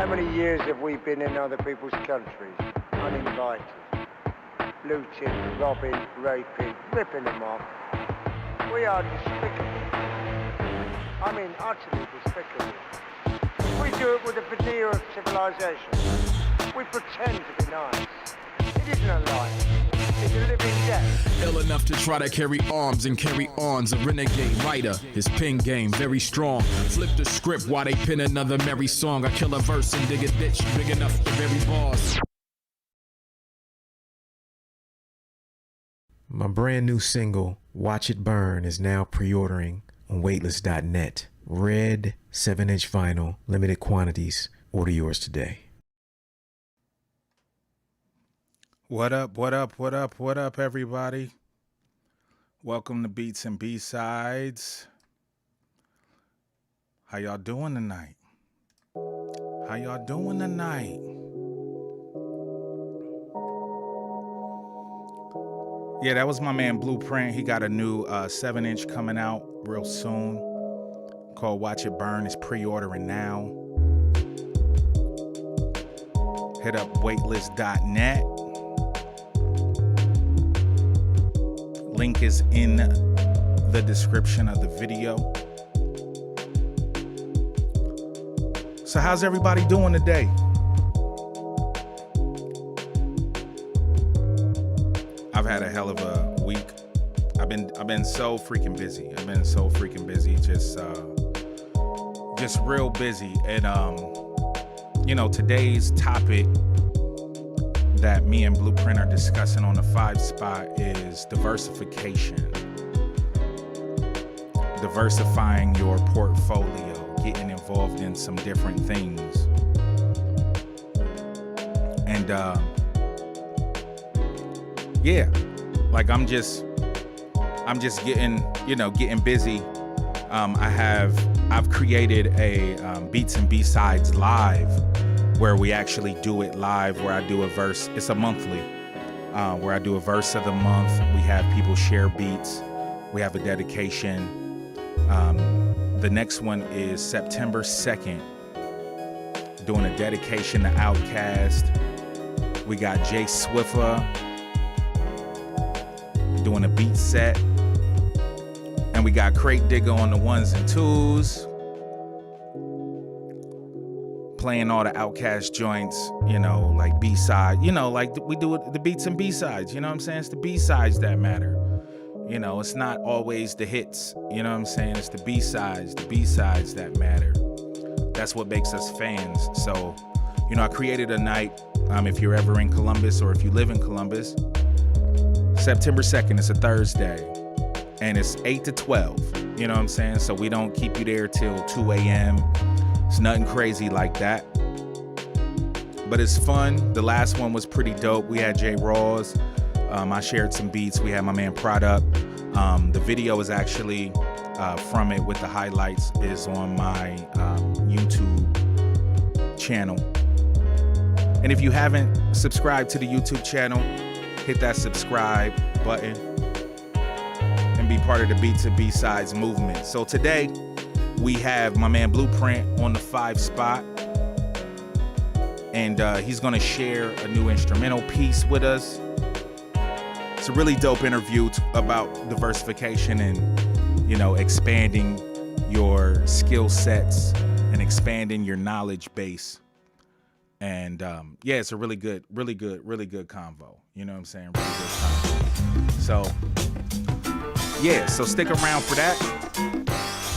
How many years have we been in other people's countries, uninvited, looting, robbing, raping, ripping them off? We are despicable. I mean, utterly despicable. We do it with a veneer of civilization. We pretend to be nice. It isn't a life. It's a living death. Ill enough to try to carry arms and carry on's a renegade writer. His pen game very strong. Flip the script while they pin another merry song. I kill a verse and dig a ditch big enough for very bars. My brand new single, Watch It Burn, is now pre-ordering on weightless.net. Red 7-inch vinyl, limited quantities. Order yours today. What up, everybody? Welcome to Beats and B-Sides. How y'all doing tonight? Yeah, that was my man Blueprint. He got a new 7-inch coming out real soon called Watch It Burn. It's pre-ordering now. Hit up weightless.net. Link is in the description of the video. So how's everybody doing today? I've had a hell of a week. I've been so freaking busy. Just real busy. And today's topic that me and Blueprint are discussing on the 5 spot is diversification. Diversifying your portfolio, getting involved in some different things. And yeah, like I'm just getting busy. I've created a Beats and B-Sides live, where we actually do it live, where I do a verse. It's a monthly, where I do a verse of the month. We have people share beats. We have a dedication. The next one is September 2nd, doing a dedication to Outkast. We got Jay Swiffer doing a beat set. And we got Crate Digger on the 1s and 2s. Playing all the Outkast joints, like B-side, like we do it, the beats and B-sides, you know what I'm saying? It's the B-sides that matter. It's not always the hits, you know what I'm saying? It's the B-sides that matter. That's what makes us fans. So, I created a night, if you're ever in Columbus or if you live in Columbus, September 2nd, it's a Thursday, and it's 8 to 12, you know what I'm saying? So we don't keep you there till 2 a.m. It's nothing crazy like that, but it's fun. The last one was pretty dope. We had Jay Rawls. I shared some beats. We had my man Product. The video is actually from it with the highlights is on my YouTube channel. And if you haven't subscribed to the YouTube channel, hit that subscribe button and be part of the Beats and B-Sides movement. So today, we have my man Blueprint on the 5 spot, and he's gonna share a new instrumental piece with us. It's a really dope interview about diversification and, expanding your skill sets and expanding your knowledge base. And yeah, it's a really good convo. You know what I'm saying? Really good convo. So yeah, so stick around for that.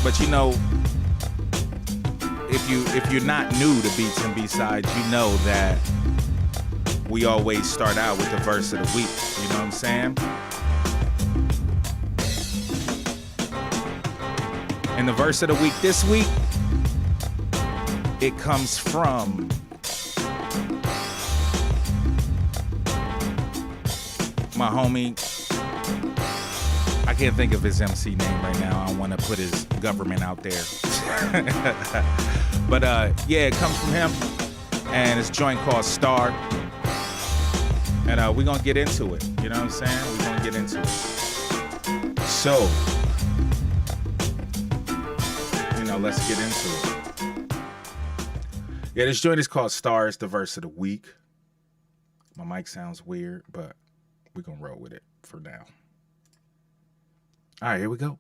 But if you're not new to Beats and B-Sides, you know that we always start out with the verse of the week. You know what I'm saying? And the verse of the week this week, it comes from my homie. I can't think of his MC name right now. I don't want to put his government out there. But yeah, it comes from him, and it's a joint called Star. And we're going to get into it. You know what I'm saying? We're going to get into it. So, let's get into it. Yeah, this joint is called Stars, the verse of the week. My mic sounds weird, but we're going to roll with it for now. All right, here we go.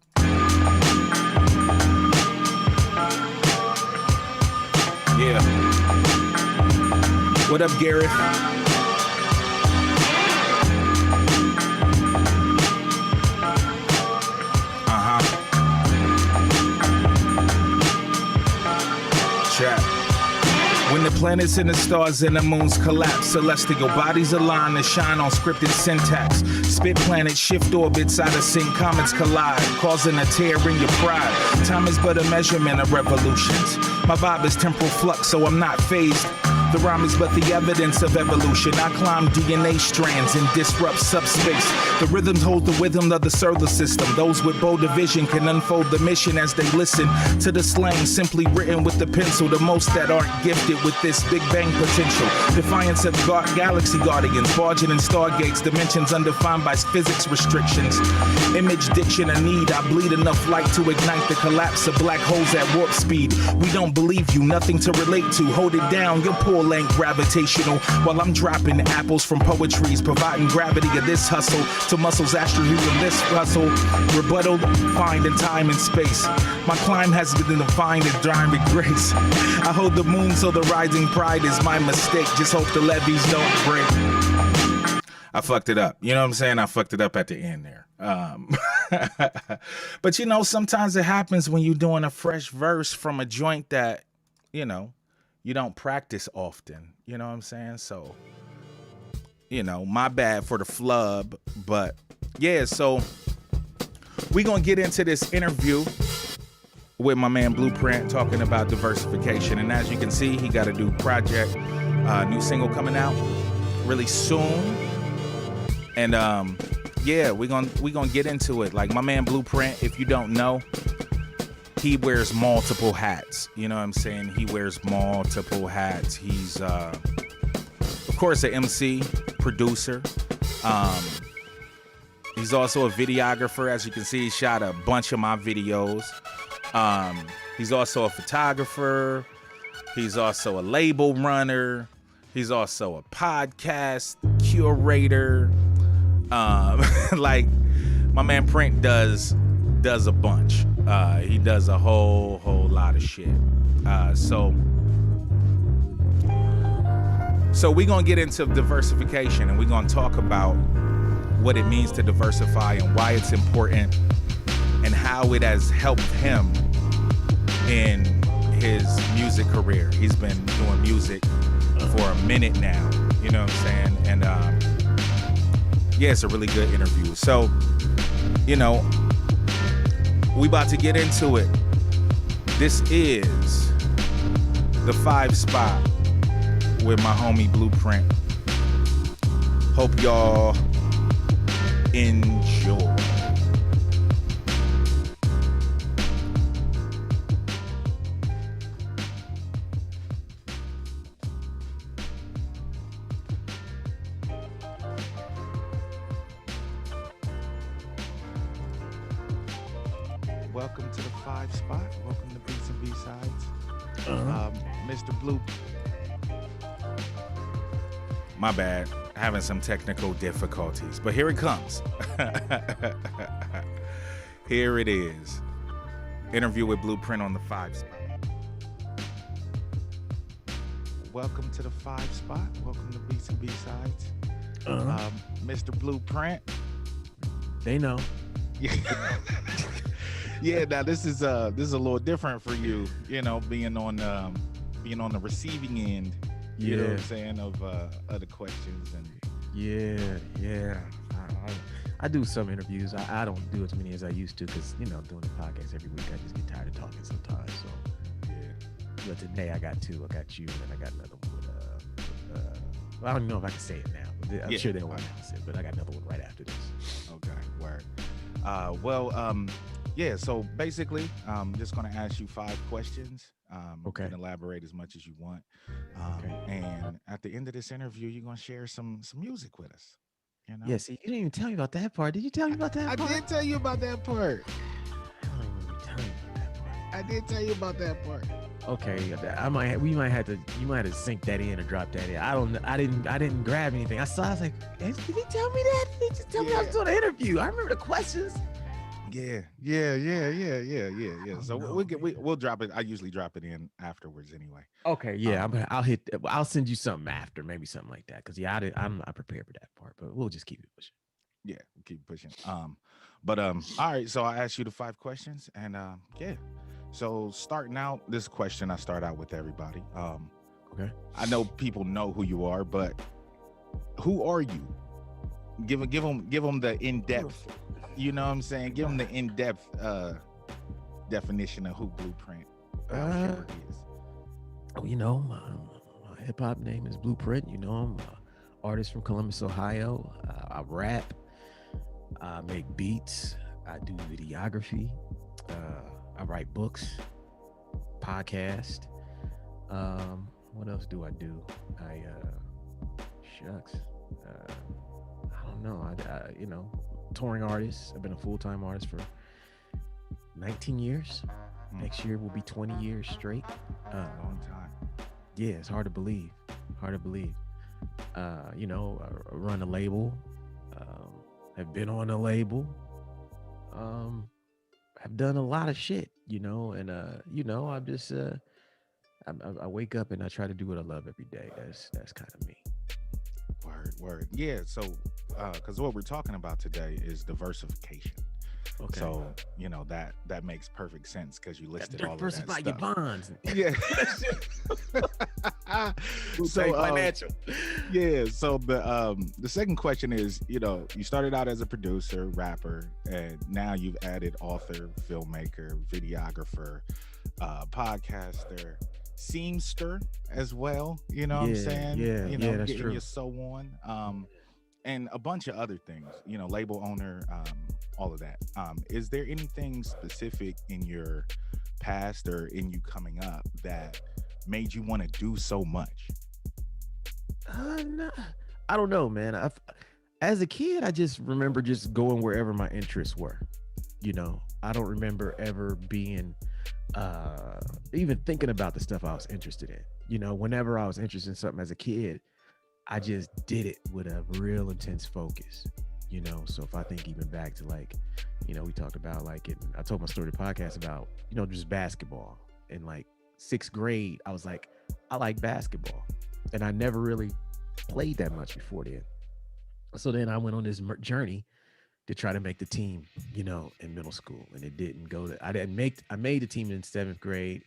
Yeah. What up, Gareth? Chat. When the planets and the stars and the moons collapse, celestial bodies align and shine on scripted syntax. Spit planets shift orbits out of sync, comets collide, causing a tear in your pride. Time is but a measurement of revolutions. My vibe is temporal flux, so I'm not phased. The rhyme is but the evidence of evolution. I climb DNA strands and disrupt subspace. The rhythms hold the rhythm of the solar system. Those with bolder vision can unfold the mission as they listen to the slang simply written with the pencil. The most that aren't gifted with this Big Bang potential. Defiance of galaxy guardians, barging in stargates, dimensions undefined by physics restrictions. Image diction a need. I bleed enough light to ignite the collapse of black holes at warp speed. We don't believe you, nothing to relate to. Hold it down, you're poor length gravitational, while I'm dropping apples from poetries, providing gravity of this hustle to muscles astrophysical this hustle, rebuttal, find in time and space. My climb has been defined as drawing with grace. I hold the moon so the rising pride is my mistake. Just hope the levees don't break. I fucked it up. You know what I'm saying? I fucked it up at the end there. But you know, sometimes it happens when you're doing a fresh verse from a joint that, you know, you don't practice often, you know what I'm saying? So, you know, my bad for the flub, but yeah, so we're going to get into this interview with my man Blueprint talking about diversification. And as you can see, he got a new project, new single coming out really soon. And yeah, we're gonna get into it. Like my man Blueprint, if you don't know, he wears multiple hats. You know what I'm saying? He wears multiple hats. He's, of course, an MC, producer. He's also a videographer. As you can see, he shot a bunch of my videos. He's also a photographer. He's also a label runner. He's also a podcast curator. Like, my man Print does a bunch. He does a whole lot of shit. So we're gonna get into diversification, and we're gonna talk about what it means to diversify and why it's important and how it has helped him in his music career. He's been doing music for a minute now, you know what I'm saying? And yeah, it's a really good interview. So, you know, we about to get into it. This is the 5 spot with my homie Blueprint. Hope y'all enjoy. Welcome to the 5 spot. Welcome to Beats and B-Sides. Mr. Blue. My bad. Having some technical difficulties, but here it comes. Here it is. Interview with Blueprint on the 5 spot. Welcome to the 5 spot. Welcome to Beats and B-Sides. Mr. Blueprint. They know. Yeah, now this is a little different for you, you know, being on the receiving end, you know what I'm saying, of the questions. And yeah. I do some interviews. I don't do as many as I used to because, you know, doing the podcast every week, I just get tired of talking sometimes. So yeah. But today I got 2. I got you, and I got another one with well, I don't even know if I can say it now. I'm sure they won't announce it, but I got another one right after this. Okay, word. Yeah, so basically, I'm just going to ask you 5 questions. Okay. You can elaborate as much as you want. And at the end of this interview, you're going to share some music with us. You know? Yeah, see, you didn't even tell me about that part. Did you tell me about that part? I did tell you about that part. I don't even tell you about that part. I did tell you about that part. Okay, you might have to sync that in or drop that in. I didn't grab anything. I was like, did he tell me that? Did he just tell me I was doing an interview? I remember the questions. Yeah. So we'll drop it. I usually drop it in afterwards anyway. Okay, yeah, I'll send you something after, maybe something like that. Cause yeah, I'm not prepared for that part, but we'll just keep it pushing. Yeah, we'll keep pushing. All right. So I asked you the 5 questions, and yeah. So starting out, this question I start out with everybody. Okay. I know people know who you are, but who are you? Give them the in-depth. You know what I'm saying? Give them the in-depth definition of who Blueprint is. Oh, you know, my hip hop name is Blueprint. You know, I'm an artist from Columbus, Ohio. I rap. I make beats. I do videography. I write books, podcast. What else do I do? I don't know. I touring artist. I've been a full-time artist for 19 years. Next year will be 20 years straight. Long time. Yeah, it's hard to believe. I run a label. Have been on a label. I've done a lot of shit, and I'm just I wake up and I try to do what I love every day. That's kind of me. Word. Yeah. So, because what we're talking about today is diversification. Okay. So, that makes perfect sense because you listed all of that stuff. Diversify your bonds. Yeah. So financial. Yeah. So the second question is, you started out as a producer, rapper, and now you've added author, filmmaker, videographer, podcaster, seamster as well. You know what I'm saying? Yeah, that's getting true. your so on. And a bunch of other things, label owner, all of that. Is there anything specific in your past or in you coming up that made you want to do so much? No, I don't know, man. As a kid, I just remember just going wherever my interests were. I don't remember ever being even thinking about the stuff I was interested in. Whenever I was interested in something as a kid, I just did it with a real intense focus. So if I think even back to we talked about I told my story to the podcast about, just basketball. In 6th grade, I was like, I like basketball. And I never really played that much before then. So then I went on this journey to try to make the team, in middle school. And it didn't go I made the team in 7th grade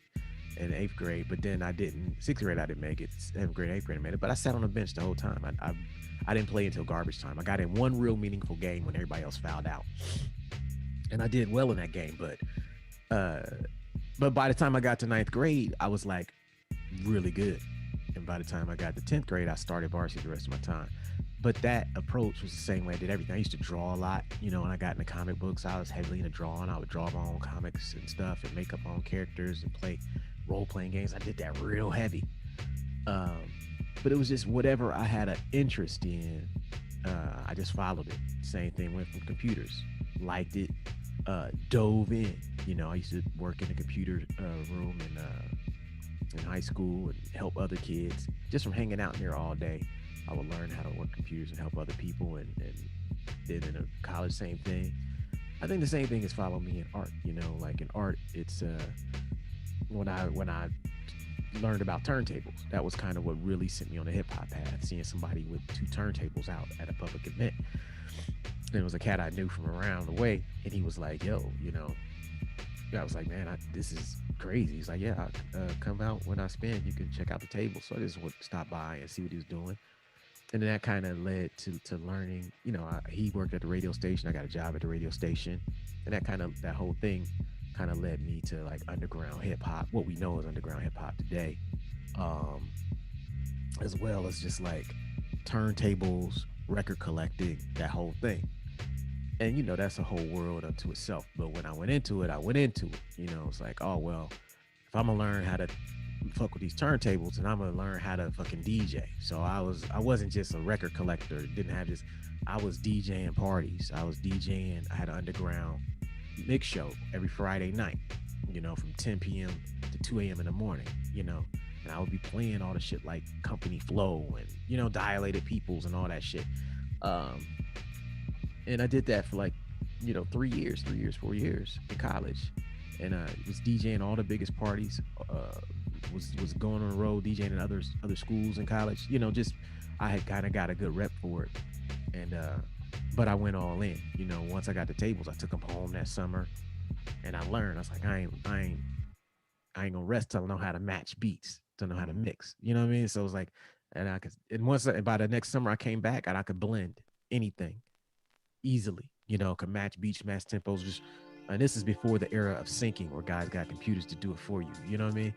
and 8th grade, but then I didn't. 6th grade, I didn't make it. 7th grade, 8th grade, I made it. But I sat on the bench the whole time. I didn't play until garbage time. I got in one real meaningful game when everybody else fouled out. And I did well in that game, but by the time I got to 9th grade, I was really good. And by the time I got to 10th grade, I started varsity the rest of my time. But that approach was the same way I did everything. I used to draw a lot, when I got into comic books. I was heavily into drawing. I would draw my own comics and stuff and make up my own characters and play role-playing games. I did that real heavy. But it was just whatever I had an interest in, I just followed it. Same thing went from computers. Liked it, dove in. I used to work in the computer room in high school and help other kids. Just from hanging out in there all day, I would learn how to work computers and help other people. And then in college, same thing. I think the same thing is follow me in art. In art, it's when I learned about turntables, that was kind of what really sent me on the hip hop path. Seeing somebody with 2 turntables out at a public event. And it was a cat I knew from around the way, and he was like, "Yo, I was like, man, this is crazy." He's like, "Yeah, come out when I spin. You can check out the table." So I just would stop by and see what he was doing. And then that kind of led to learning. He worked at the radio station. I got a job at the radio station, and that whole thing kind of led me to underground hip hop, what we know as underground hip hop today, as well as just turntables, record collecting, that whole thing. And that's a whole world unto itself. But when I went into it. It's like, oh well, if I'm gonna learn how to fuck with these turntables, and I'm gonna learn how to fucking DJ. So I wasn't just a record collector. I was DJing parties. I was DJing. I had an underground mix show every Friday night. from 10 p.m. to 2 a.m. in the morning, and I would be playing all the shit like Company Flow and, Dilated Peoples and all that shit. And I did that for like, 4 years in college. And was DJing all the biggest parties, was going on the road, DJing in other schools in college. Just I had kind of got a good rep for it. And but I went all in. Once I got the tables, I took them home that summer, and I learned. I was like, I ain't gonna rest till I know how to match beats, to know how to mix. You know what I mean? So it was like, and by the next summer I came back and I could blend anything easily. Could match beats, match tempos. And this is before the era of syncing, where guys got computers to do it for you. You know what I mean?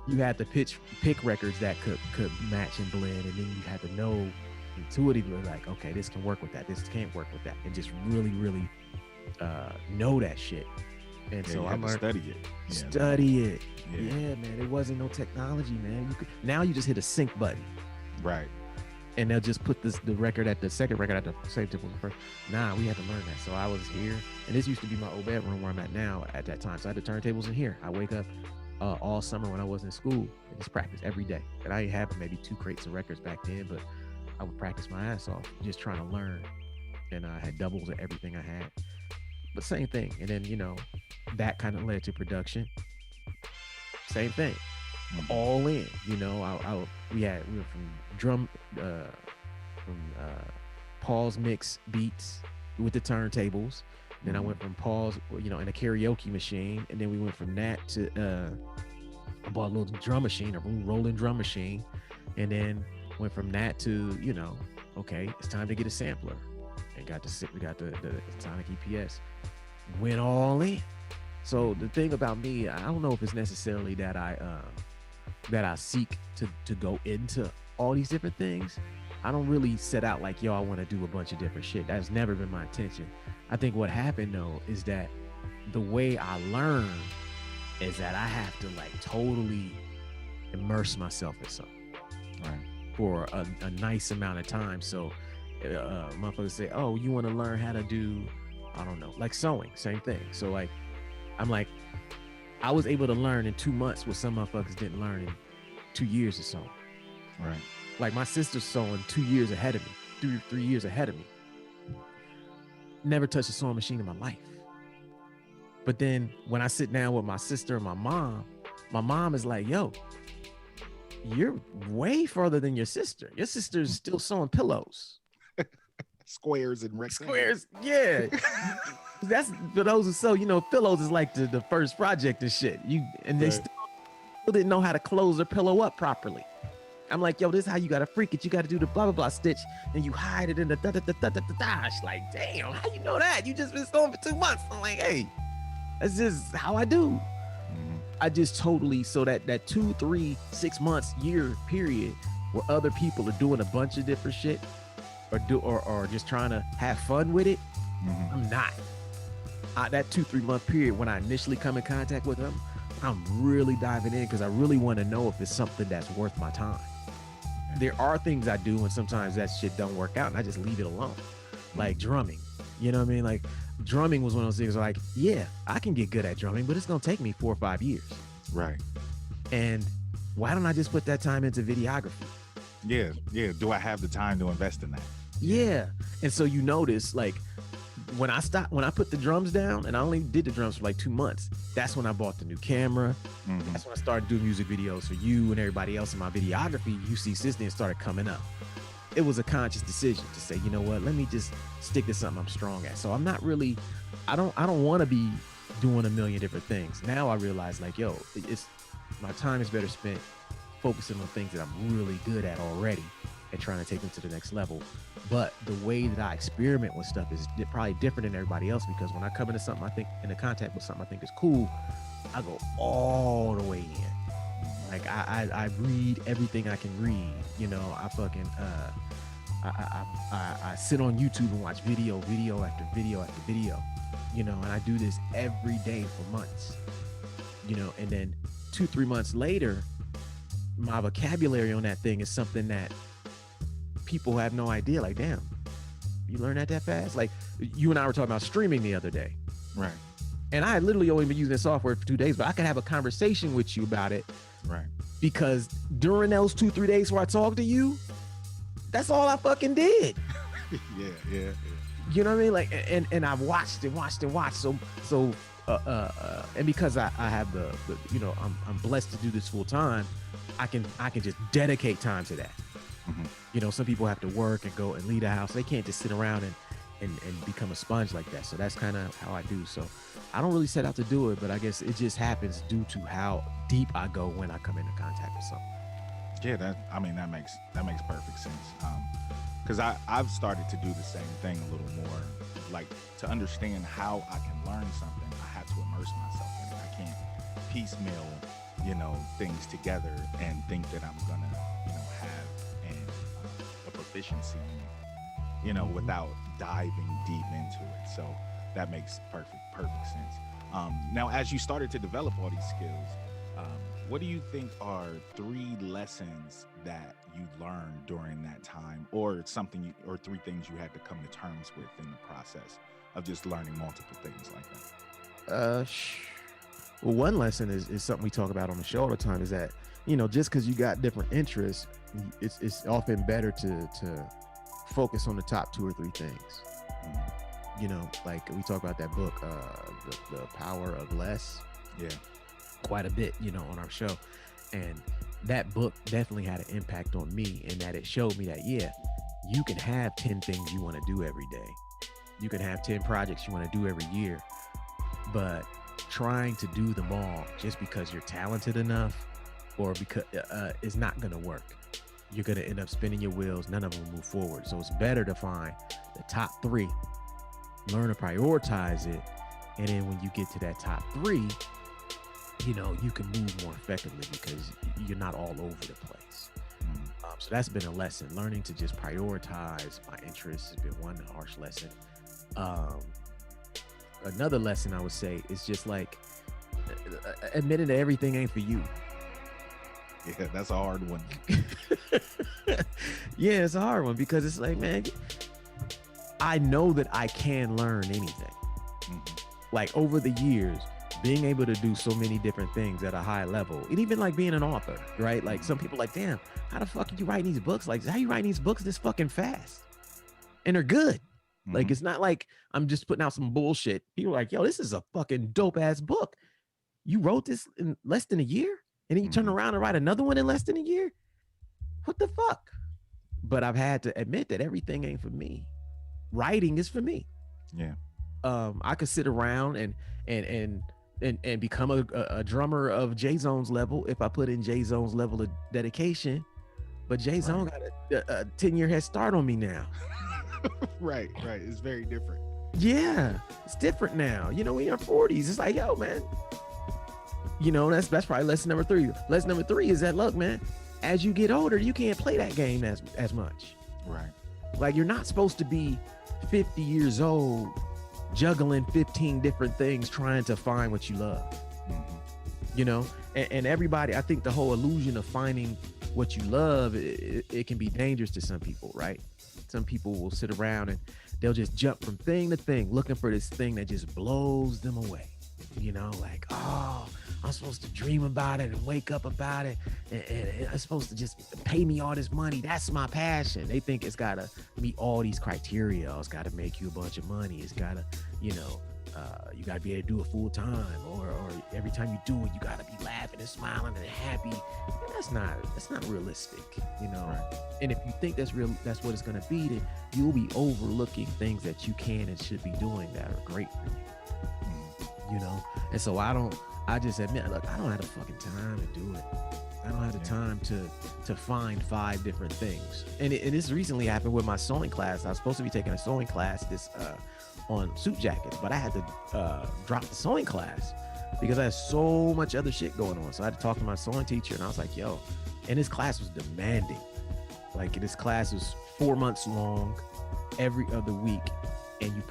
You had to pick records that could match and blend, and then you had to know intuitively, like, okay, this can work with that, this can't work with that, and just really, really know that shit. And so I learned to study it. Study it. Yeah, man. It wasn't no technology, man. Now you just hit a sync button, right? And they'll just put the second record at the same table first. Nah, we had to learn that. So I was here, and this used to be my old bedroom where I'm at now at that time. So I had the turntables in here. I wake up all summer when I was in school and just practice every day. And I had maybe 2 crates of records back then, but I would practice my ass off just trying to learn. And I had doubles of everything I had. But same thing. And then, that kind of led to production. Same thing. All in, we were from Paul's mix beats with the turntables. Then I went from Paul's, in a karaoke machine, and then we went from that to I bought a little drum machine, a rolling drum machine, and then went from that to okay, it's time to get a sampler, and we got the Sonic EPS. Went all in. So the thing about me, I don't know if it's necessarily that I seek to go into all these different things. I don't really set out like, I want to do a bunch of different shit. That's never been my intention. I think what happened though is that the way I learn is that I have to like totally immerse myself in something, right, for a nice amount of time. So motherfuckers say, oh, you want to learn how to do, I don't know, like sewing, same thing. So like, I'm like, I was able to learn in 2 months what some motherfuckers didn't learn in 2 years or so. Right. Like my sister's sewing 2 years ahead of me, 3 years ahead of me. Never touched a sewing machine in my life. But then when I sit down with my sister and my mom is like, yo, you're way further than your sister. Your sister's still sewing pillows. Squares and rectangles. Squares, yeah. That's for those who sew, pillows is like the first project and shit. They still didn't know how to close their pillow up properly. I'm like, yo, this is how you gotta freak it. You gotta do the blah blah blah stitch, and you hide it in the da da da da da da da. She's like, damn, how you know that? You just been sewing for 2 months. I'm like, hey, that's just how I do. I just totally, so that 2, 3, 6 months, year period where other people are doing a bunch of different shit or just trying to have fun with it. I'm not. That 2-3 month period when I initially come in contact with them, I'm really diving in because I really want to know if it's something that's worth my time. There are things I do and sometimes that shit don't work out and I just leave it alone. Like drumming, you know what I mean? Like drumming was one of those things like, yeah, I can get good at drumming, but it's going to take me 4 or 5 years. Right. And why don't I just put that time into videography? Yeah. Do I have the time to invest in that? Yeah. And so you notice like, when I put the drums down, and I only did the drums for like 2 months, that's when I bought the new camera. That's when I started doing music videos for you and everybody else in my videography. UC System started coming up. It was a conscious decision to say, you know what, let me just stick to something I'm strong at. So I'm not really, I don't want to be doing a million different things. Now I realize like, yo, my time is better spent focusing on things that I'm really good at already and trying to take them to the next level. But the way that I experiment with stuff is probably different than everybody else, because when I come into something, I think in a contact with something I think is cool, I go all the way in. Like I read everything I can read. I fucking I sit on YouTube and watch video after video after video. And I do this every day for months. And then 2-3 months later, my vocabulary on that thing is something that people have no idea. Like, damn, you learn that fast? Like, you and I were talking about streaming the other day. Right. And I had literally only been using the software for 2 days, but I could have a conversation with you about it. Right. Because during those 2-3 days where I talked to you, that's all I fucking did. Yeah. You know what I mean? Like, and I've watched and watched. So, and because I have the you know, I'm blessed to do this full time, I can just dedicate time to that. Mhm. You know, some people have to work and go and leave the house. They can't just sit around and become a sponge like that. So that's kind of how I do. So I don't really set out to do it, but I guess it just happens due to how deep I go when I come into contact with something. Yeah, that makes perfect sense. Because I've started to do the same thing a little more. Like, to understand how I can learn something, I have to immerse myself in it. I can't piecemeal, you know, things together and think that I'm gonna, you know, have a proficiency in it, you know, without diving deep into it. So that makes perfect sense. Now, as you started to develop all these skills, what do you think are 3 lessons that you learned during that time, or something, or 3 things you had to come to terms with in the process of just learning multiple things like that? Well, one lesson is something we talk about on the show all the time, is that, you know, just because you got different interests, it's often better to focus on the top 2 or 3 things. You know, like we talk about that book, the Power of Less. Yeah. Quite a bit, you know, on our show. And that book definitely had an impact on me, in that it showed me that, yeah, you can have 10 things you want to do every day. You can have 10 projects you want to do every year, but trying to do them all just because you're talented enough, or because is not going to work. You're going to end up spinning your wheels. None of them will move forward. So it's better to find the top 3, learn to prioritize it. And then when you get to that top 3, you know, you can move more effectively because you're not all over the place. So that's been a lesson. Learning to just prioritize my interests has been one harsh lesson. Another lesson I would say is just like admitting that everything ain't for you. Yeah, that's a hard one. Yeah, it's a hard one, because it's like, man, I know that I can learn anything. Like, over the years, being able to do so many different things at a high level, and even like being an author, right? Like, some people like, damn, how the fuck are you writing these books? Like, how you writing these books this fucking fast? And they're good. Like, it's not like I'm just putting out some bullshit. People are like, yo, this is a fucking dope ass book. You wrote this in less than a year, and then you turn around and write another one in less than a year? What the fuck? But I've had to admit that everything ain't for me. Writing is for me. Yeah. I could sit around and become a drummer of J-Zone's level if I put in J-Zone's level of dedication. But J-Zone got a 10-year head start on me now. Right. It's very different. Yeah, it's different now. You know, in your 40s, it's like, yo, man. You know, that's probably lesson number 3. Lesson number 3 is that, look, man, as you get older, you can't play that game as much. Right. Like, you're not supposed to be 50 years old juggling 15 different things trying to find what you love. You know, and everybody, I think the whole illusion of finding what you love, it can be dangerous to some people, right? Some people will sit around and they'll just jump from thing to thing looking for this thing that just blows them away. You know, like, oh, I'm supposed to dream about it and wake up about it, and it's supposed to just pay me all this money. That's my passion. They think it's got to meet all these criteria. It's got to make you a bunch of money. It's got to, you know, you got to be able to do it full time, or every time you do it, you got to be laughing and smiling and happy. And that's not realistic, you know. Right. And if you think that's what it's going to be, then you'll be overlooking things that you can and should be doing that are great for you, you know. And so I just admit, look, I don't have the fucking time to do it. I don't have the time to find 5 different things. And this recently happened with my sewing class. I was supposed to be taking a sewing class on suit jackets, but I had to drop the sewing class because I had so much other shit going on. So I had to talk to my sewing teacher, and I was like, yo, and this class was demanding. Like, this class was 4 months long, every other week, and I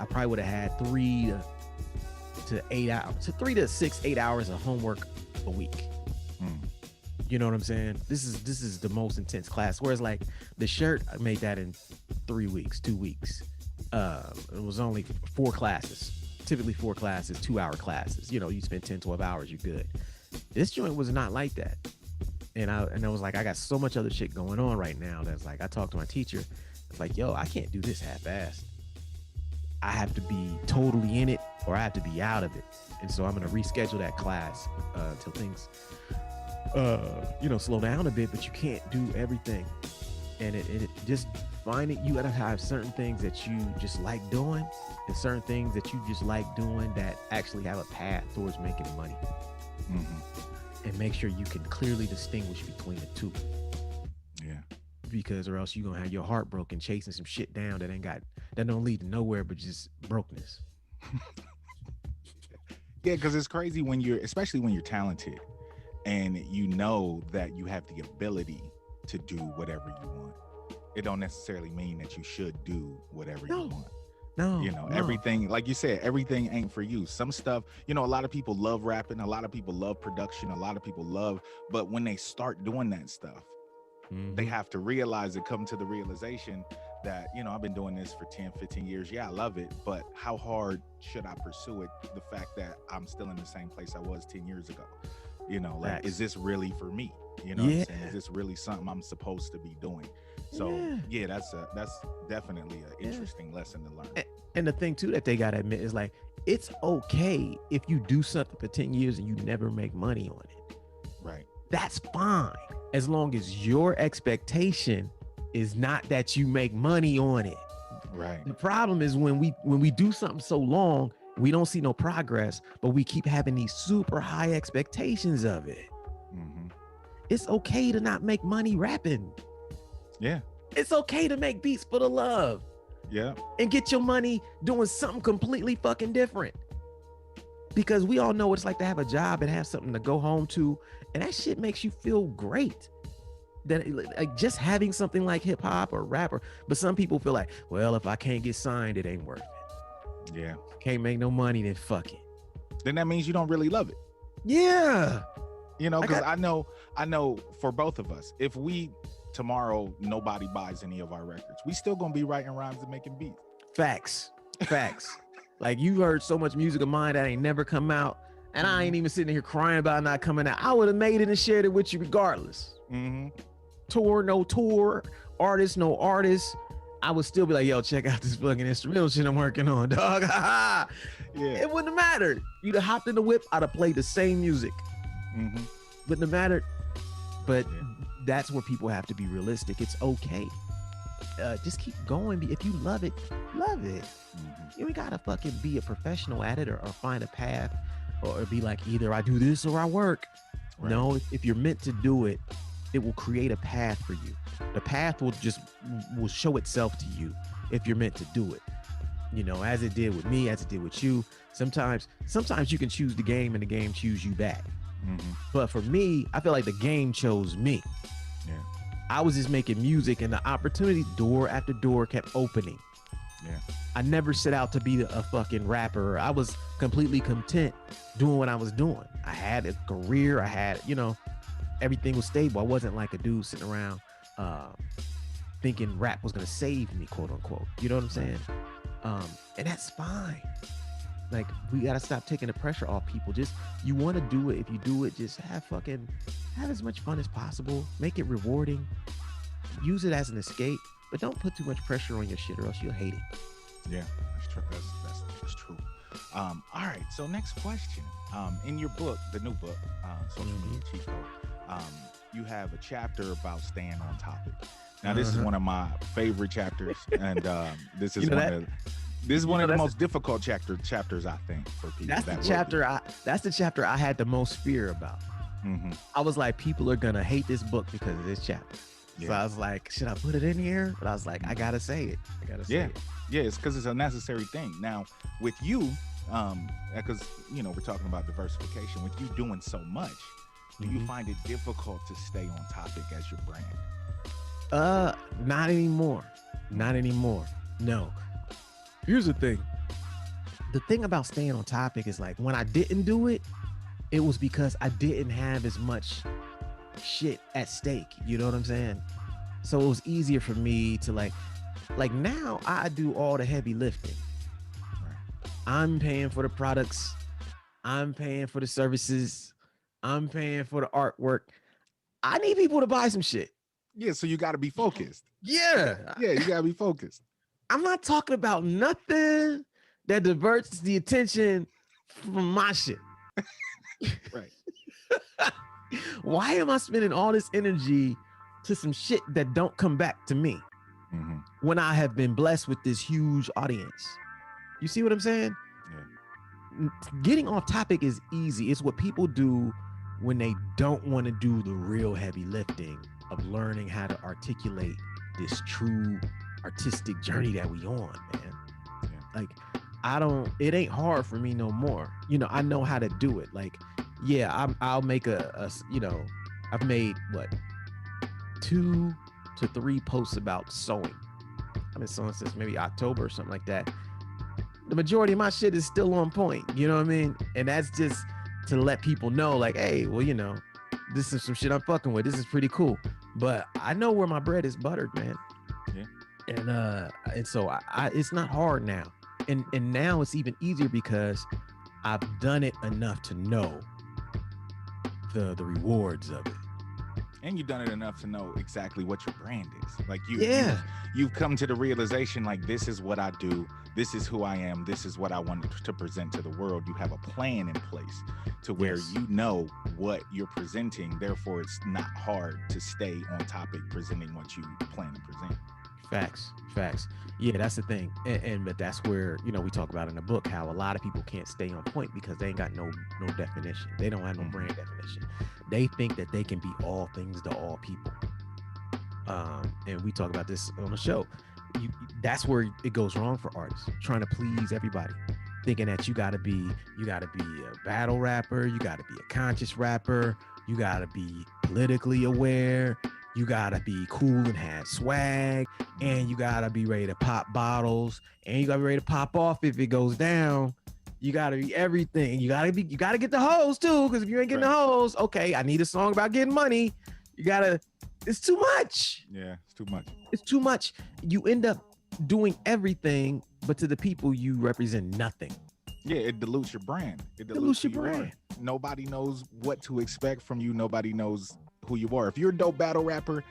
probably would have had 3 to 6, 8 hours of homework a week. You know what I'm saying? This is the most intense class. Whereas, like, the shirt, I made that in 3 weeks, 2 weeks. It was only 4 classes. typically 4 classes, 2-hour classes. You know, you spend 10, 12 hours, you're good. This joint was not like that. And I was like, I got so much other shit going on right now that's like, I talked to my teacher. It's like, yo, I can't do this half-assed. I have to be totally in it or I have to be out of it. And so I'm going to reschedule that class until things, slow down a bit, but you can't do everything. And it just finding, you got to have certain things that you just like doing and certain things that you just like doing that actually have a path towards making money. And make sure you can clearly distinguish between the two. Yeah. Because or else you're going to have your heart broken chasing some shit down that don't lead to nowhere but just brokenness. Yeah, because it's crazy especially when you're talented and you know that you have the ability to do whatever you want. It don't necessarily mean that you should do whatever you want. No, everything, like you said, everything ain't for you. Some stuff, a lot of people love rapping, a lot of people love production, a lot of people but when they start doing that stuff, they have to come to the realization that, I've been doing this for 10, 15 years. Yeah, I love it, but how hard should I pursue it? The fact that I'm still in the same place I was 10 years ago. Is this really for me? What I'm saying? Is this really something I'm supposed to be doing? So yeah, that's definitely an interesting lesson to learn. And the thing too that they gotta admit is like, it's okay if you do something for 10 years and you never make money on it. Right. That's fine, as long as your expectation is not that you make money on it. Right. The problem is when we do something so long, we don't see no progress, but we keep having these super high expectations of it. It's okay to not make money rapping. Yeah. It's okay to make beats for the love. Yeah. And get your money doing something completely fucking different. Because we all know what it's like to have a job and have something to go home to, and that shit makes you feel great. That like just having something like hip hop or rapper, but some people feel like, well, if I can't get signed, it ain't worth it. Yeah. Can't make no money, then fuck it. Then that means you don't really love it. Yeah. Because I know for both of us, if tomorrow nobody buys any of our records, we still gonna be writing rhymes and making beats. Facts. Like, you heard so much music of mine that ain't never come out, and I ain't even sitting here crying about not coming out. I would have made it and shared it with you regardless. Tour, no tour, artist, no artist, I would still be like, yo, check out this fucking instrumental shit I'm working on, dog. Yeah. It wouldn't have mattered. You'd have hopped in the whip, I'd have played the same music. Wouldn't have mattered. But that's where people have to be realistic. It's okay. Just keep going. If you love it, love it. You ain't gotta fucking be a professional at it or find a path or be like, either I do this or I work. Right. No, if you're meant to do it, it will create a path for you. The path will show itself to you if you're meant to do it. As it did with me, as it did with you. Sometimes you can choose the game and the game choose you back. But for me, I feel like the game chose me. Yeah. I was just making music and the opportunity, door after door, kept opening. Yeah. I never set out to be a fucking rapper. I was completely content doing what I was doing. I had a career. I had, everything was stable. I wasn't like a dude sitting around thinking rap was gonna save me, quote unquote. You know what I'm saying? And that's fine. Like, we gotta stop taking the pressure off people. Just, you want to do it. If you do it, just have as much fun as possible. Make it rewarding. Use it as an escape, but don't put too much pressure on your shit or else you'll hate it. Yeah, that's true. That's true. All right. So next question. In your book, the new book, Social Media Cheat Code, you have a chapter about staying on topic. Now, this is one of my favorite chapters, and this is one of the most difficult chapters, I think, for people. That's the chapter I had the most fear about. I was like, people are gonna hate this book because of this chapter. So I was like, should I put it in here? But I was like, I gotta say it. Yeah, it's because it's a necessary thing. Now, with you, because we're talking about diversification. With you doing so much, do you find it difficult to stay on topic as your brand? Not anymore. No. Here's the thing. The thing about staying on topic is, like, when I didn't do it, it was because I didn't have as much shit at stake. You know what I'm saying? So it was easier for me to like now I do all the heavy lifting. I'm paying for the products. I'm paying for the services. I'm paying for the artwork. I need people to buy some shit. Yeah, so you got to be focused. Yeah. Yeah, you got to be focused. I'm not talking about nothing that diverts the attention from my shit. Right. Why am I spending all this energy to some shit that don't come back to me when I have been blessed with this huge audience? You see what I'm saying? Yeah. Getting off topic is easy. It's what people do when they don't want to do the real heavy lifting of learning how to articulate this true artistic journey that we on, man. Yeah. Like, it ain't hard for me no more. You know, I know how to do it. Like, yeah, I'll make I've made what, 2 to 3 posts about sewing. I've been sewing since maybe October or something like that. The majority of my shit is still on point. You know what I mean? And that's just to let people know, like, hey, well, you know, this is some shit I'm fucking with. This is pretty cool. But I know where my bread is buttered, man. Yeah. And so I it's not hard now. And now it's even easier because I've done it enough to know the rewards of it. And you've done it enough to know exactly what your brand is. Like you've come to the realization, like, this is what I do. This is who I am. This is what I want to present to the world. You have a plan in place to where you know what you're presenting. Therefore, it's not hard to stay on topic presenting what you plan to present. Facts. Yeah, that's the thing. But that's where, you know, we talk about in the book how a lot of people can't stay on point because they ain't got no definition. They don't have no brand definition. They think that they can be all things to all people. And we talk about this on the show. That's where it goes wrong for artists, trying to please everybody, thinking that you gotta be a battle rapper, you gotta be a conscious rapper, you gotta be politically aware, you gotta be cool and have swag, and you gotta be ready to pop bottles, and you gotta be ready to pop off if it goes down. You gotta be everything. You gotta get the hoes too, because if you ain't getting the hoes, okay, I need a song about getting money. It's too much. Yeah, it's too much. It's too much. You end up doing everything, but to the people you represent nothing. Yeah, it dilutes your brand. It dilutes your who you brand. are. Nobody knows what to expect from you. Nobody knows who you are. If you're a dope battle rapper,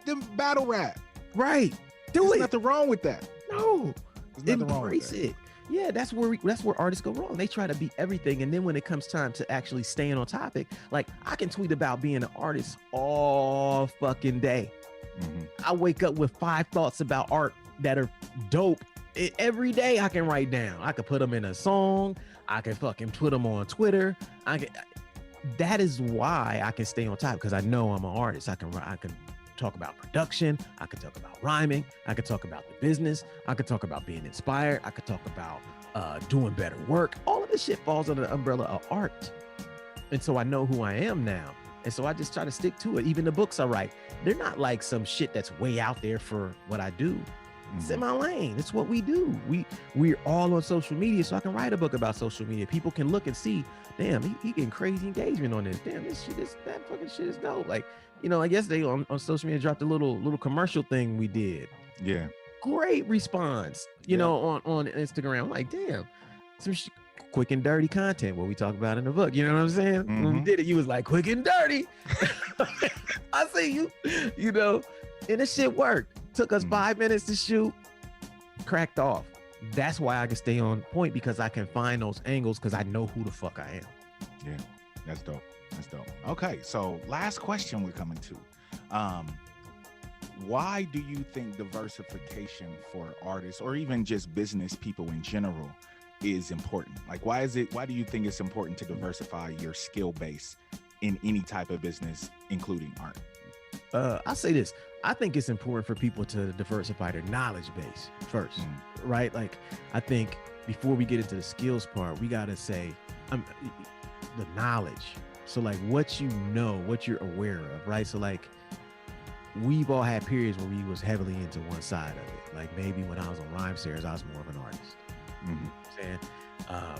then battle rap. Right. Do There's it. nothing wrong with that. No. There's nothing wrong with Embrace that. it. Yeah, that's where artists go wrong. They try to be everything, and then when it comes time to actually staying on topic, like, I can tweet about being an artist all fucking day. I wake up with 5 thoughts about art that are dope. Every day I can write down. I could put them in a song. I can fucking put them on Twitter. That is why I can stay on top, because I know I'm an artist. I can talk about production. I could talk about rhyming. I could talk about the business. I could talk about being inspired. I could talk about doing better work. All of this shit falls under the umbrella of art. And so I know who I am now. And so I just try to stick to it. Even the books I write, they're not like some shit that's way out there for what I do. It's in my lane. It's what we do. We're all on social media, so I can write a book about social media. People can look and see, damn, he getting crazy engagement on this. Damn, that fucking shit is dope. Like, you know, I guess they on social media dropped a little commercial thing we did. Yeah. Great response, you know, on Instagram. I'm like, damn, some quick and dirty content, what we talk about in the book. You know what I'm saying? When we did it, you was like, quick and dirty. I see you, you know, and this shit worked. Took us 5 minutes to shoot, cracked off. That's why I can stay on point, because I can find those angles, because I know who the fuck I am. Yeah, that's dope. That's dope. Okay, so last question we're coming to. Why do you think diversification for artists, or even just business people in general, is important? Like, why do you think it's important to diversify your skill base in any type of business, including art? I'll say this. I think it's important for people to diversify their knowledge base first, right? Like, I think before we get into the skills part, we got to say the knowledge. So, like, what you know, what you're aware of, right? So, like, we've all had periods where we was heavily into one side of it. Like, maybe when I was on Rhyme Stairs, I was more of an artist. You know what I'm saying?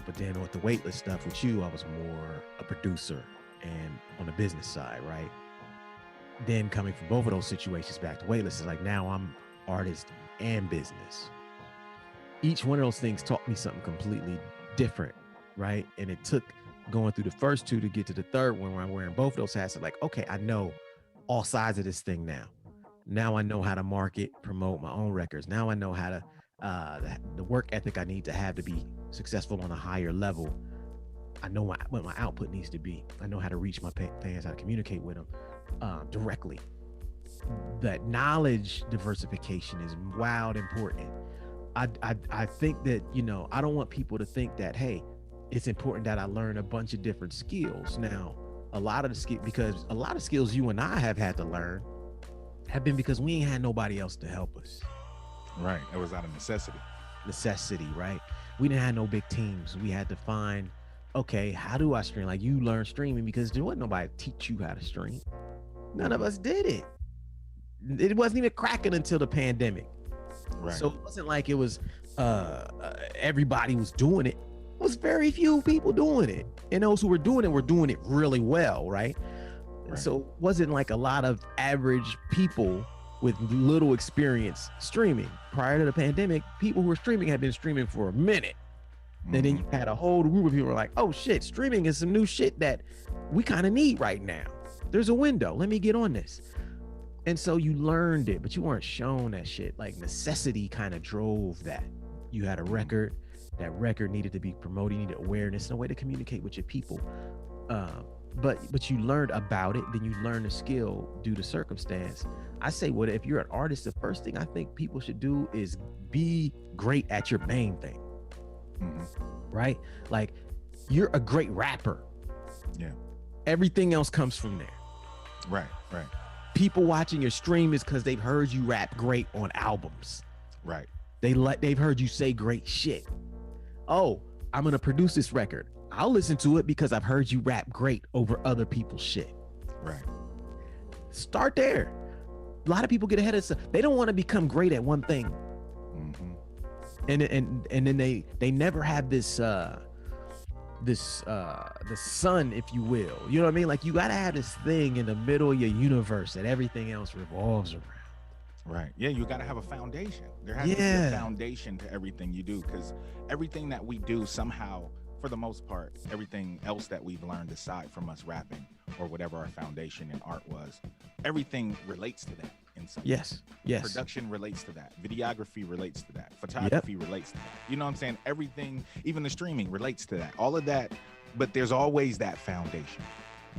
But then with the weightless stuff with you, I was more a producer and on the business side, right? Then coming from both of those situations back to weightless is like, now I'm artist and business. Each one of those things taught me something completely different, right? And it took going through the first two to get to the third one where I'm wearing both of those hats. Like, okay, I know all sides of this thing now. Now I know how to market, promote my own records. Now I know how to the work ethic I need to have to be successful on a higher level. I know what my output needs to be. I know how to reach my fans, how to communicate with them directly. That knowledge diversification is wild important. I think that, you know, I don't want people to think that, hey, it's important that I learn a bunch of different skills. Now, a lot of skills you and I have had to learn have been because we ain't had nobody else to help us. Right. It was out of necessity, right? We didn't have no big teams. We had to find, okay, how do I stream? Like, you learn streaming because there wasn't nobody to teach you how to stream. None of us did it. It wasn't even cracking until the pandemic. Right. So it wasn't like it was everybody was doing it. It was very few people doing it. And those who were doing it really well, right? Right. So it wasn't like a lot of average people with little experience streaming. Prior to the pandemic, people who were streaming had been streaming for a minute. And then you had a whole group of people who were like, oh shit, streaming is some new shit that we kind of need right now. There's a window. Let me get on this. And so you learned it, but you weren't shown that shit. Like, necessity kind of drove that. You had a record. That record needed to be promoted. You needed awareness and a way to communicate with your people. But you learned about it. Then you learn the skill due to circumstance. I say, what if you're an artist, the first thing I think people should do is be great at your main thing. Right? Like, you're a great rapper. Yeah. Everything else comes from there. Right. People watching your stream is because they've heard you rap great on albums. Right. They've heard you say great shit. Oh, I'm gonna produce this record. I'll listen to it because I've heard you rap great over other people's shit. Right. Start there. A lot of people get ahead of stuff. They don't want to become great at one thing. And then they never have the sun, if you will. You know what I mean? Like, you gotta have this thing in the middle of your universe that everything else revolves around. Right. Yeah, you got to have a foundation. There has to be a foundation to everything you do, because everything that we do somehow, for the most part, everything else that we've learned aside from us rapping or whatever our foundation in art was, everything relates to that in some way. Yes. Production relates to that. Videography relates to that. Photography relates to that. You know what I'm saying? Everything, even the streaming, relates to that. All of that, but there's always that foundation.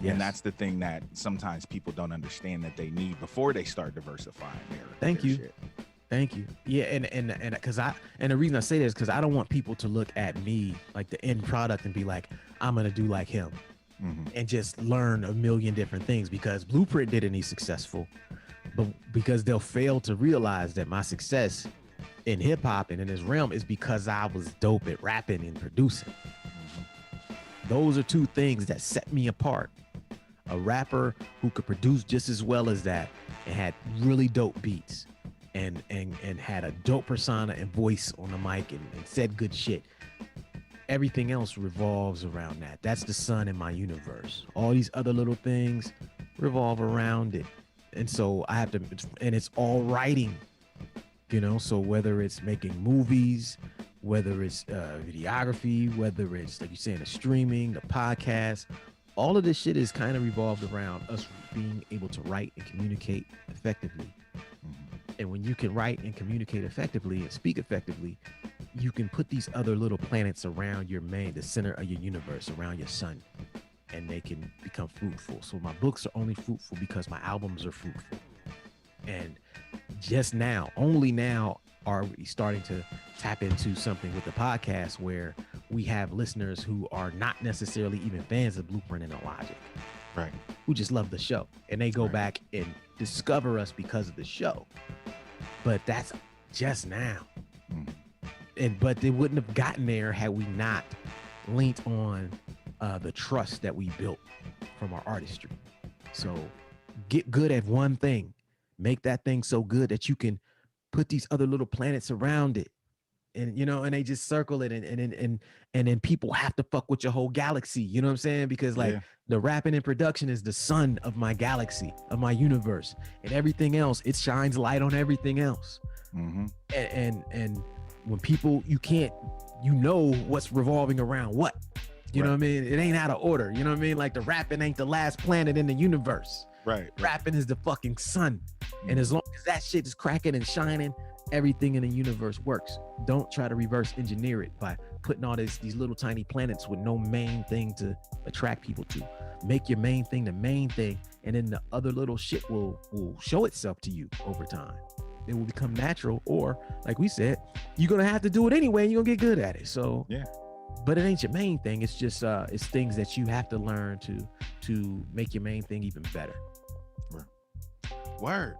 Yes. And that's the thing that sometimes people don't understand that they need before they start diversifying their shit. Thank you. Yeah, and the reason I say that is because I don't want people to look at me like the end product and be like, I'm gonna do like him and just learn a million different things, because Blueprint did any successful, but because they'll fail to realize that my success in hip hop and in this realm is because I was dope at rapping and producing. Those are two things that set me apart. A rapper who could produce just as well as that and had really dope beats and had a dope persona and voice on the mic and said good shit. Everything else revolves around that. That's the sun in my universe. All these other little things revolve around it. And so I have to, and it's all writing, you know, so whether it's making movies, whether it's videography, whether it's, like you saying, the streaming, the podcast, all of this shit is kind of revolved around us being able to write and communicate effectively. And when you can write and communicate effectively and speak effectively, you can put these other little planets around the center of your universe, around your sun, and they can become fruitful. So my books are only fruitful because my albums are fruitful. And just now, only now, are we starting to tap into something with the podcast where we have listeners who are not necessarily even fans of Blueprint and Illogic, right? Who just love the show, and they go back and discover us because of the show. But that's just now, but they wouldn't have gotten there had we not leaned on the trust that we built from our artistry. So get good at one thing, make that thing so good that you can put these other little planets around it, and you know, and they just circle it, and then people have to fuck with your whole galaxy. You know what I'm saying? Because like the rapping and production is the sun of my galaxy, of my universe, and everything else, it shines light on everything else. And when people, you you know what's revolving around what. You know Right. what I mean? It ain't out of order. You know what I mean? Like the rapping ain't the last planet in the universe. Right. Rapping is the fucking sun. And as long as that shit is cracking and shining, everything in the universe works. Don't try to reverse engineer it by putting all these little tiny planets with no main thing to attract people to. Make your main thing the main thing, and then the other little shit will show itself to you over time. It will become natural, or like we said, you're gonna have to do it anyway and you're gonna get good at it. So Yeah. but it ain't your main thing. It's just it's things that you have to learn to make your main thing even better. Word.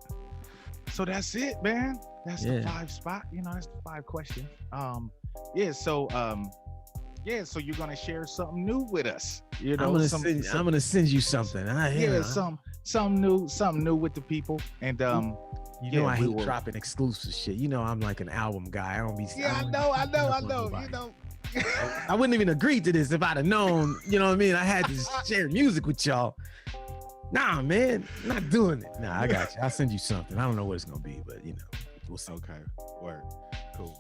So that's it, man. That's the Yeah. 5 spot. You know, that's the 5 questions. So you're gonna share something new with us. You know, I'm gonna send you something. something new with the people. And you know, I hate dropping exclusive shit. You know, I'm like an album guy. I don't be. I know. You know. I wouldn't even agree to this if I'd have known. You know what I mean? I had to share music with y'all. Nah, man, not doing it. Nah, I got you. I'll send you something. I don't know what it's gonna be, but you know, we'll see. Okay. Word. Cool.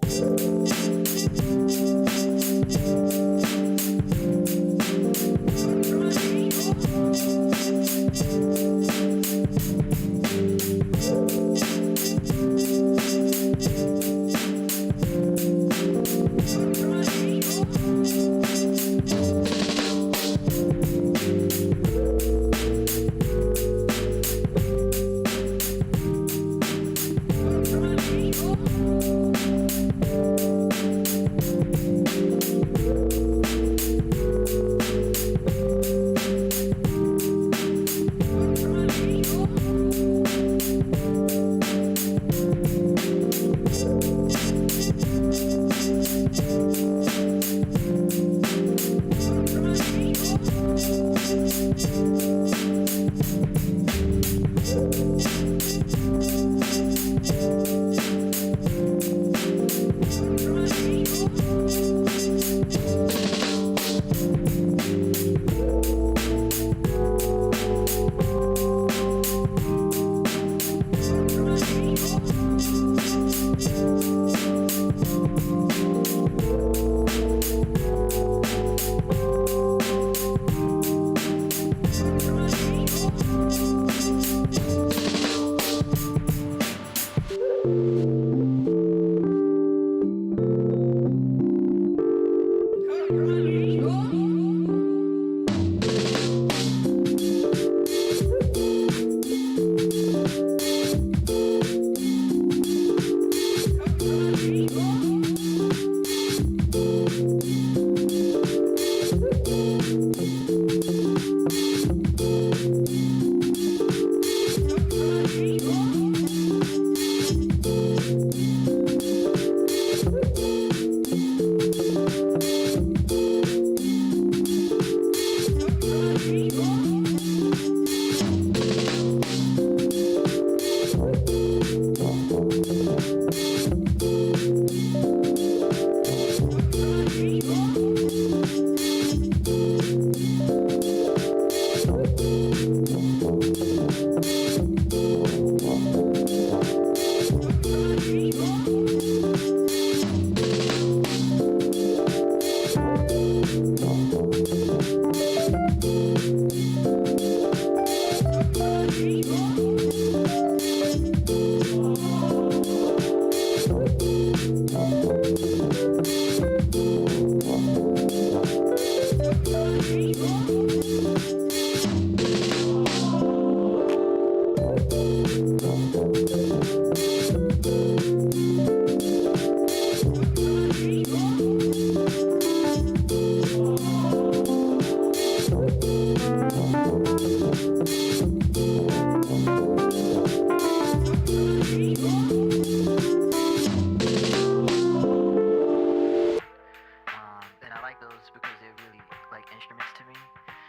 And I like those because they're really like instruments to me.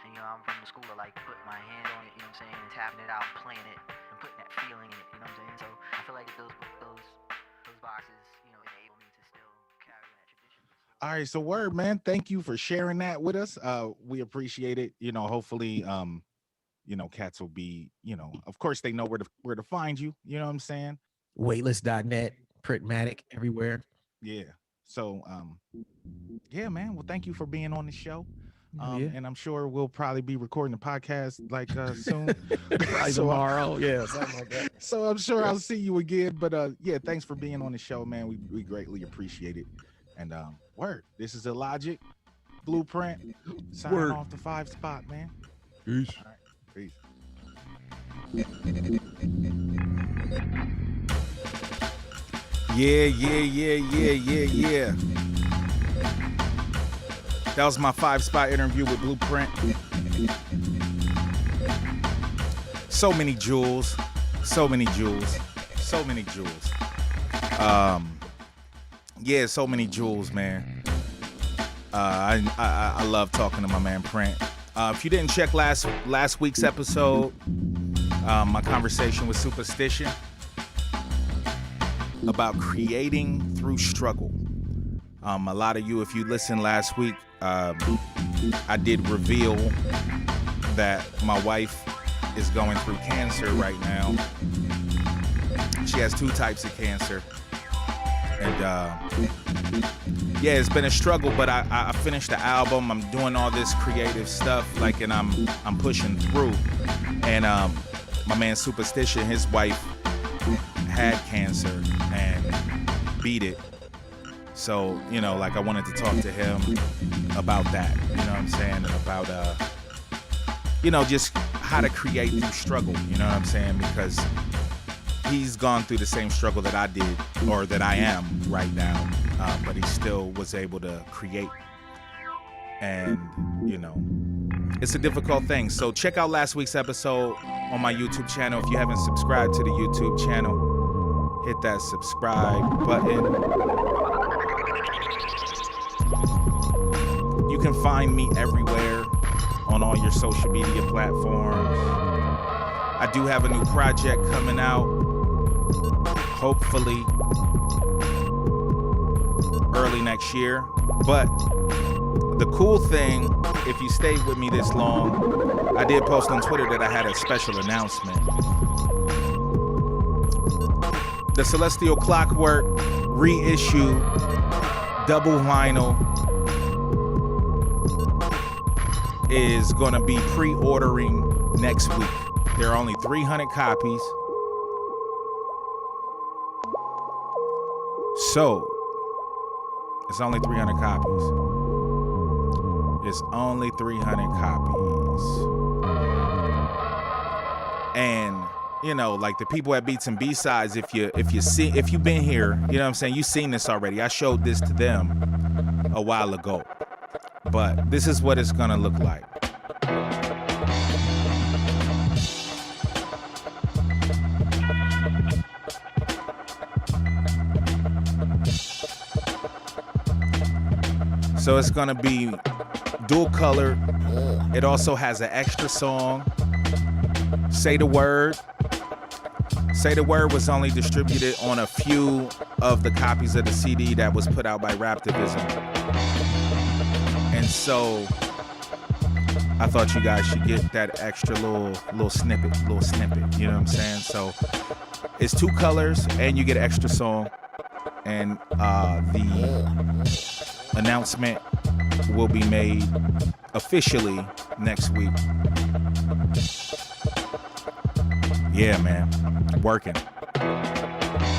And, you know, I'm from the school of like putting my hand on it, you know what I'm saying, and tapping it out, playing it, and putting that feeling in it, you know what I'm saying? So I feel like those boxes, you know, enable me to still carry that tradition. All right, so word, man. Thank you for sharing that with us. We appreciate it. You know, hopefully, you know, cats will be, you know, of course they know where to find you. You know what I'm saying? Weightless.net, Printmatic, everywhere. Yeah. So yeah, man. Well, thank you for being on the show. Yeah. And I'm sure we'll probably be recording the podcast like soon. Probably So, tomorrow. Yeah, something like that. so I'm sure I'll see you again. But yeah, thanks for being on the show, man. We greatly appreciate it. And word, this is Illogic Blueprint signing Word. off the 5 spot, man. Peace. All right, peace. Yeah. That was my 5-spot interview with Blueprint. So many jewels. Yeah, so many jewels, man. I love talking to my man Print. If you didn't check last week's episode, my conversation with Superstition about creating through struggle. A lot of you, if you listened last week, I did reveal that my wife is going through cancer right now. She has 2 types of cancer. And yeah, it's been a struggle, but I finished the album. I'm doing all this creative stuff, like, and I'm pushing through. And my man Superstition, his wife had cancer and beat it. So, you know, like, I wanted to talk to him about that, you know what I'm saying? And about, you know, just how to create through struggle, you know what I'm saying? Because he's gone through the same struggle that I did, or that I am right now, but he still was able to create. And, you know, it's a difficult thing. So check out last week's episode on my YouTube channel. If you haven't subscribed to the YouTube channel, hit that subscribe button. You can find me everywhere on all your social media platforms. I do have a new project coming out, hopefully early next year. But the cool thing, if you stayed with me this long, I did post on Twitter that I had a special announcement. The Celestial Clockwork reissue double vinyl is gonna be pre-ordering next week. There are only 300 copies. So, it's only 300 copies. It's only 300 copies. And, you know, like the people at Beats and B-Sides, if you've been here, you know what I'm saying, you've seen this already. I showed this to them a while ago. But this is what it's gonna look like. So it's gonna be dual color. It also has an extra song, Say the Word. Say the Word was only distributed on a few of the copies of the CD that was put out by Raptivism. And so I thought you guys should get that extra little snippet, you know what I'm saying? So it's 2 colors and you get an extra song. And the announcement will be made officially next week. Yeah, man, working.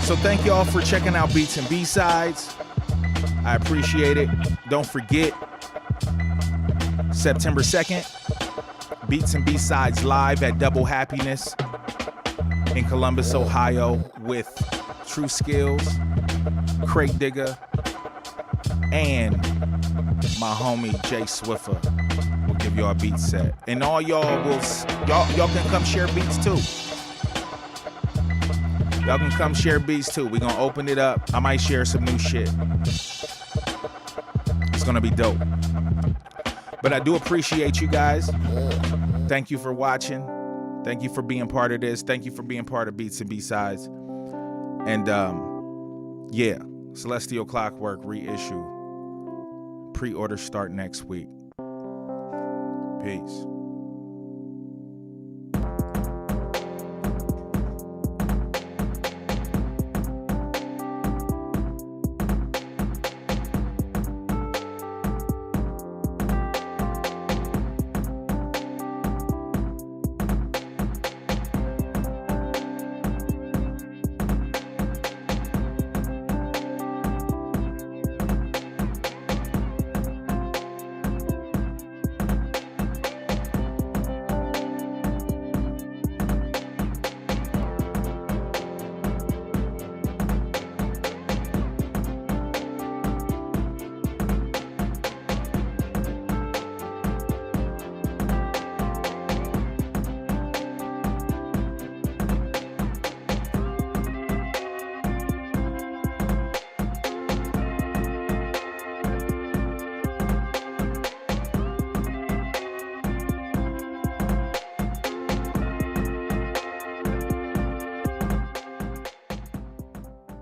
So thank y'all for checking out Beats and B-Sides. I appreciate it. Don't forget, September 2nd, Beats and B-Sides live at Double Happiness in Columbus, Ohio, with True Skills, Crate Digger, and my homie Jay Swiffer will give y'all a beat set. And all y'all can come share beats too. Y'all can come share beats too. We're gonna open it up. I might share some new shit. It's gonna be dope. But I do appreciate you guys. Thank you for watching. Thank you for being part of this. Thank you for being part of Beats and B-Sides. And yeah, Celestial Clockwork reissue. Pre-order start next week. Peace.